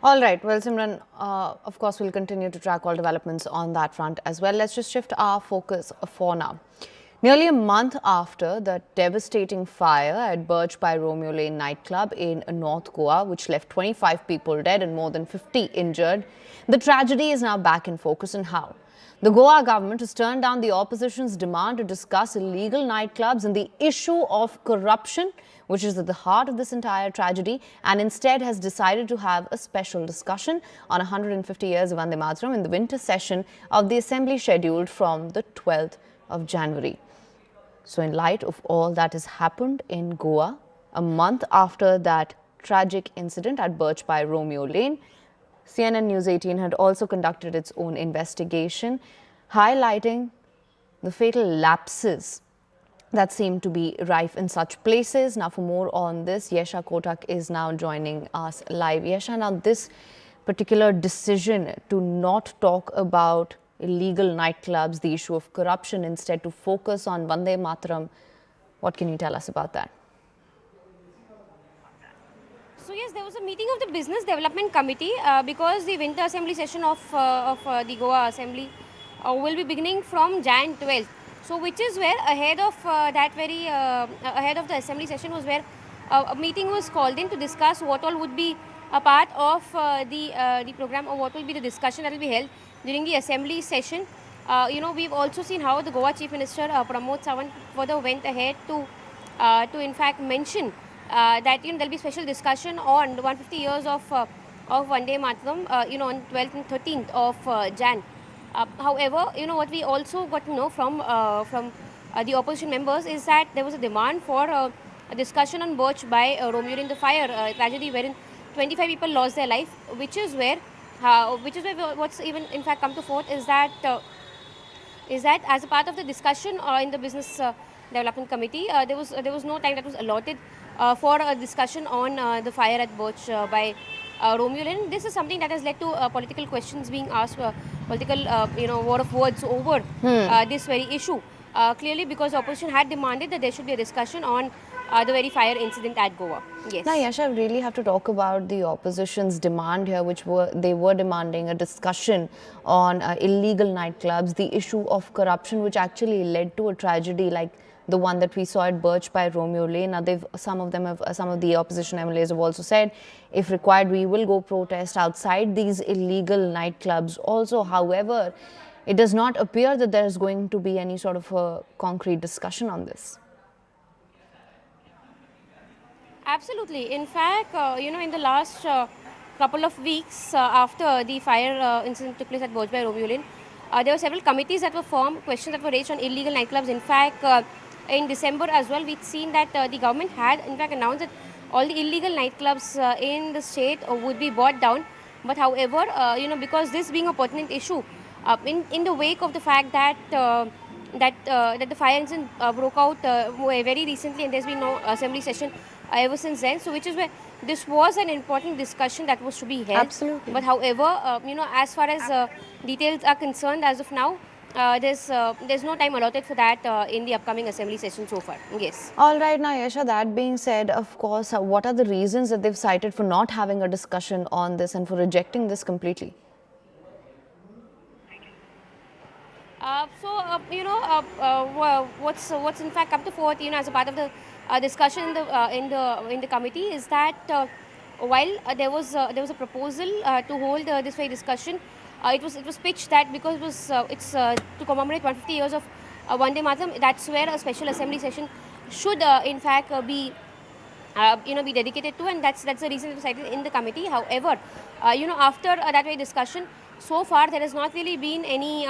All right. Well, Simran, of course, we'll continue to track all developments on that front as well. Let's just shift our focus for now. Nearly a month after the devastating fire at Birch by Romeo Lane nightclub in North Goa, which left 25 people dead and more than 50 injured, the tragedy is now back in focus. And how? The Goa government has turned down the opposition's demand to discuss illegal nightclubs and the issue of corruption, which is at the heart of this entire tragedy, and instead has decided to have a special discussion on 150 years of Vande Mataram in the winter session of the assembly scheduled from the 12th of January. So in light of all that has happened in Goa, a month after that tragic incident at Birch by Romeo Lane, CNN News 18 had also conducted its own investigation, highlighting the fatal lapses that seem to be rife in such places. Now, for more on this, Yesha Kotak is now joining us live. Yesha, now this particular decision to not talk about illegal nightclubs, the issue of corruption, instead to focus on Vande Mataram, what can you tell us about that? So yes, there was a meeting of the Business Development Committee because the winter assembly session of the Goa Assembly will be beginning from Jan 12th. So which is where ahead of ahead of the assembly session was where a meeting was called in to discuss what all would be a part of the program, or what will be the discussion that will be held during the assembly session. We've also seen how the Goa Chief Minister Pramod Sawant further went ahead to in fact mention that there'll be special discussion on 150 years of Vande Mataram, on 12th and 13th of Jan. However, what we also got to know from the opposition members is that there was a demand for a discussion on Birch by Romeo in the fire tragedy, wherein 25 people lost their life, which is where what's even in fact come to forth is that as a part of the discussion in the Business Development Committee, there was no time that was allotted for a discussion on the fire at Birch by Romeo Lane. This is something that has led to political questions being asked, political war of words over this very issue. Clearly, because the opposition had demanded that there should be a discussion on the very fire incident at Goa. Yes. Now, Yesha, I really have to talk about the opposition's demand here, they were demanding a discussion on illegal nightclubs, the issue of corruption, which actually led to a tragedy like the one that we saw at Birch by Romeo Lane. Now, some of the opposition MLAs have also said, if required, we will go protest outside these illegal nightclubs also. However, it does not appear that there is going to be any sort of a concrete discussion on this. Absolutely. In fact, in the last couple of weeks after the fire incident took place at Birch by Romeo Lane, there were several committees that were formed, questions that were raised on illegal nightclubs. In fact, in December as well, we'd seen that the government had in fact announced that all the illegal nightclubs in the state would be brought down. But however, because this being a pertinent issue, in the wake of the fact that that the fire incident broke out very recently, and there's been no assembly session ever since then. So which is where this was an important discussion that was to be held. Absolutely. But however, as far as details are concerned, as of now, there's no time allotted for that in the upcoming assembly session so far. Yes. All right, now Yesha, that being said, of course, what are the reasons that they've cited for not having a discussion on this and for rejecting this completely? What's in fact come to forth, as a part of the discussion in the committee is that while there was a proposal to hold this very discussion, it was pitched that because it's to commemorate 150 years of Vande Mataram, that's where a special assembly session should in fact be dedicated to, and that's the reason it was cited in the committee. However, after that very discussion, so far there has not really been any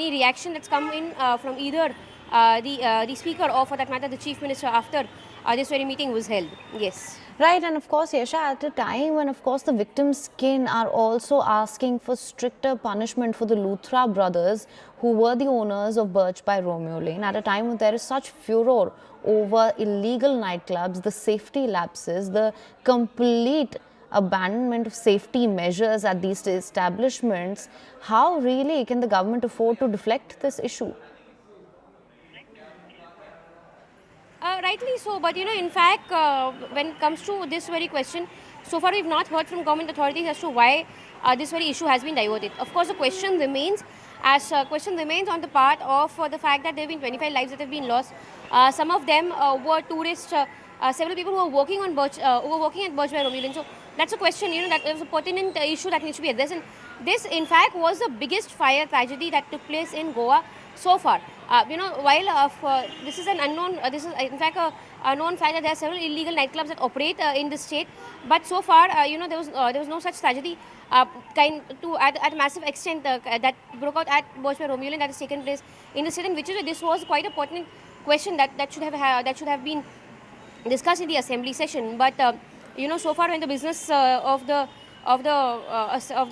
reaction that's come in from either the speaker or, for that matter, the chief minister after this very meeting was held. Yes. Right, and of course, Yesha, at a time when, of course, the victims' kin are also asking for stricter punishment for the Luthra brothers, who were the owners of Birch by Romeo Lane, at a time when there is such furor over illegal nightclubs, the safety lapses, the complete abandonment of safety measures at these establishments, how really can the government afford to deflect this issue? Rightly so, but in fact, when it comes to this very question, So far, we've not heard from government authorities as to why this very issue has been diverted. Of course, the question remains, on the part of the fact that there have been 25 lives that have been lost. Some of them were tourists. Several people who were working on working at Birch by Romulan. So that's a question, that is a pertinent issue that needs to be addressed. And this, in fact, was the biggest fire tragedy that took place in Goa so far. While this is an unknown, this is in fact a known fact that there are several illegal nightclubs that operate in this state. But so far, there was no such tragedy at a massive extent that broke out at Birch by Romulan that has taken place in the state, and which is this was quite a pertinent question that should have been discussed in the assembly session. But so far, when the business of the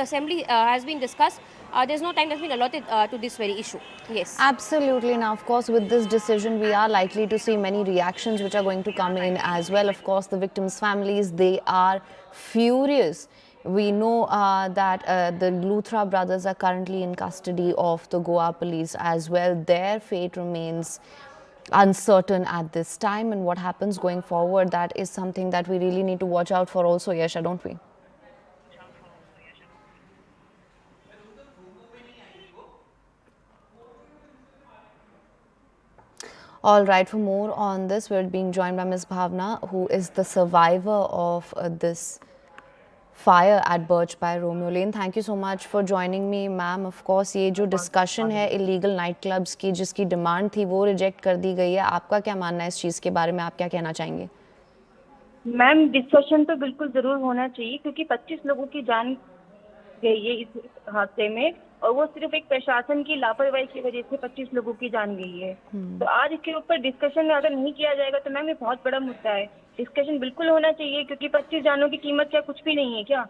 assembly has been discussed, there's no time that's been allotted to this very issue. Yes. Absolutely. Now, of course, with this decision, we are likely to see many reactions which are going to come in as well. Of course, the victims' families, they are furious. We know that the Luthra brothers are currently in custody of the Goa police as well. Their fate remains uncertain at this time, and what happens going forward, that is something that we really need to watch out for also, Yesha, don't we? All right, for more on this, we're being joined by Ms. Bhavana, who is the survivor of this fire at Birch by Romeo Lane. Thank you so much for joining me, ma'am. Of course, ये जो discussion है illegal night clubs की, जिसकी demand थी, वो reject कर दी गई है. आपका क्या मानना है इस चीज़ के बारे में? आप क्या कहना चाहेंगे? मैम, डिस्कशन तो बिल्कुल जरूर होना चाहिए, क्योंकि 25 लोगों की जान गई है इस हादसे में, और वो सिर्फ एक प्रशासन की लापरवाही की वजह से 25 लोगों की जान गई है. तो आज इसके ऊपर डिस्कशन अगर नहीं किया जाएगा तो मैम ये बहुत बड़ा मुद्दा है. डिस्कशन बिल्कुल होना चाहिए, क्योंकि 25 जानों की कीमत क्या कुछ भी नहीं है क्या?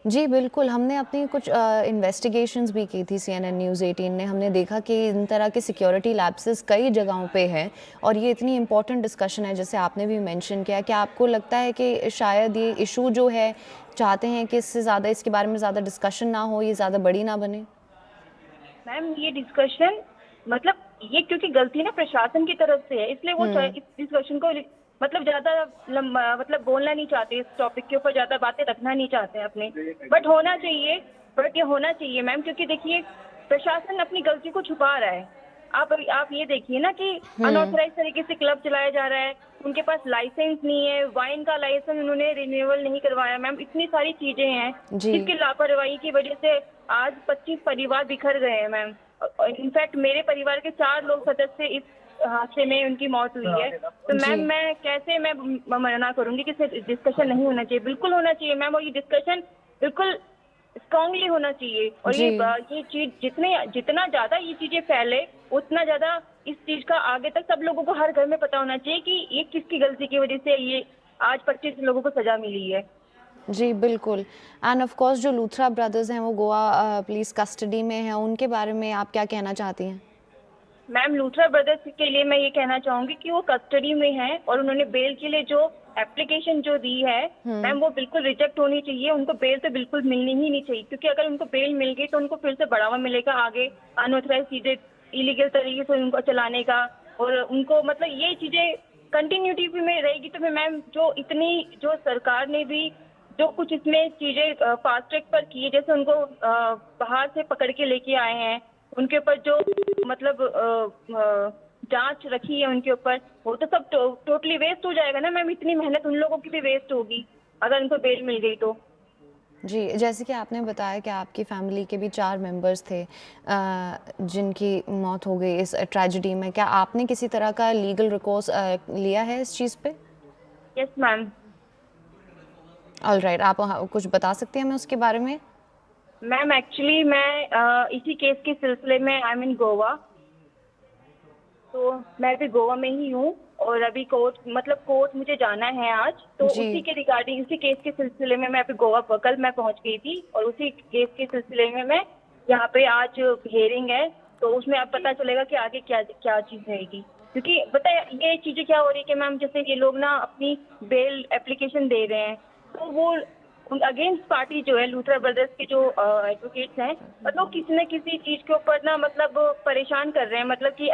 जी बिल्कुल, हमने अपनी कुछ इन्वेस्टिगेशंस भी की थी CNN न्यूज़ 18 ने. हमने देखा कि इन तरह के सिक्योरिटी लैप्सेस कई जगहों पे हैं, और ये इतनी इम्पॉर्टेंट डिस्कशन है, जैसे आपने भी मेंशन किया. क्या आपको लगता है कि शायद ये इशू जो है, चाहते हैं कि इससे ज़्यादा इसके बारे में ज़्यादा डिस्कशन ना हो, ये ज़्यादा बड़ी ना बने? मैम, ये डिस्कशन मतलब ये क्योंकि गलती ना प्रशासन की तरफ से है, इसलिए वो इस डिस्कशन को मतलब ज्यादा मतलब बोलना नहीं चाहते, इस टॉपिक के ऊपर ज्यादा बातें रखना नहीं चाहते हैं अपने. बट ये होना चाहिए मैम, क्योंकि देखिए प्रशासन अपनी गलती को छुपा रहा है. आप ये देखिए ना कि अनऑथराइज तरीके से क्लब चलाया जा रहा है, उनके पास लाइसेंस नहीं है, वाइन का लाइसेंस उन्होंने रिन्यूअल नहीं करवाया. मैम, इतनी सारी चीजें हैं जिसकी लापरवाही की वजह से आज 25 परिवार बिखर गए हैं मैम. इनफैक्ट मेरे परिवार के 4 लोग सदस्य इस हादसे में उनकी मौत हुई है. तो मैम मैं मना करूंगी कि डिस्कशन नहीं होना चाहिए. बिल्कुल होना चाहिए मैम, और ये डिस्कशन बिल्कुल स्ट्रांगली होना चाहिए. और ये चीज जितना ज्यादा ये चीजें फैले, उतना ज्यादा इस चीज का आगे तक सब लोगों को हर घर में पता होना चाहिए कि ये किसकी गलती की वजह से ये आज 25 लोगों को सजा मिली है. जी बिल्कुल. एंड ऑफ कोर्स जो लूथरा ब्रदर्स हैं वो गोवा पुलिस कस्टडी में हैं, उनके बारे में आप क्या कहना चाहती हैं? मैम, लूथरा ब्रदर्स के लिए मैं ये कहना चाहूंगी कि वो कस्टडी में हैं, और उन्होंने बेल के लिए जो एप्लीकेशन जो दी है मैम, वो बिल्कुल रिजेक्ट होनी चाहिए. उनको बेल तो बिल्कुल मिलनी ही नहीं चाहिए, क्योंकि अगर उनको बेल मिल गई तो उनको फिर से बढ़ावा मिलेगा आगे अनऑथराइज चीजें इलीगल तरीके से उनको चलाने का, और उनको मतलब ये चीजें कंटिन्यूटी में रहेगी. तो फिर मैम जो सरकार ने भी जो कुछ इसमें चीजें फास्ट ट्रैक पर की है, जैसे उनको बाहर से पकड़ के लेके आए हैं, उनके ऊपर जो मतलब जांच रखी है उनके ऊपर, वो तो सब टोटली वेस्ट हो जाएगा ना मैम. इतनी मेहनत उन लोगों की भी वेस्ट होगी अगर उनको बेल मिल गई तो. जी, जैसे कि आपने बताया कि आपकी फैमिली के भी 4 मेंबर्स थे जिनकी मौत हो गई इस ट्रेजेडी में. क्या आपने किसी तरह का लीगल रिकोर्स लिया है इस चीज़ पे? Yes ma'am. ऑल राइट, आप कुछ बता सकते हैं हमें उसके बारे में? मैम, एक्चुअली मैं इसी केस के सिलसिले में आई एम इन गोवा. तो मैं भी गोवा में ही हूँ, और अभी कोर्ट मुझे जाना है आज. तो उसी के रिगार्डिंग, उसी केस के सिलसिले में मैं अभी गोवा कल मैं पहुँच गई थी, और उसी केस के सिलसिले में मैं यहाँ पे आज हियरिंग है. तो उसमें अब पता चलेगा कि आगे क्या चीज़ रहेगी. क्योंकि पता है ये चीज़ें क्या हो रही है कि मैम, जैसे ये लोग ना अपनी बेल एप्लीकेशन दे रहे हैं, तो वो अगेंस्ट पार्टी जो है लूथरा ब्रदर्स के जो एडवोकेट्स हैं, मतलब किसी न किसी चीज के ऊपर ना मतलब परेशान कर रहे हैं, मतलब कि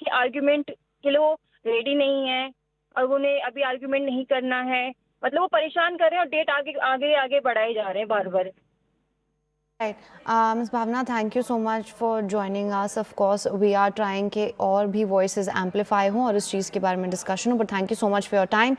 आर्ग्यूमेंट के लिए वो रेडी नहीं है, और उन्हें अभी आर्ग्यूमेंट नहीं करना है. मतलब वो परेशान कर रहे हैं और डेट आगे आगे आगे बढ़ाए जा रहे हैं बार बार। Right. Ms. Bhavana, thank you so much for joining us. Of course, we are trying कि और भी voices amplify हों और इस चीज़ के बारे में discussion हो, but thank you so much for your time.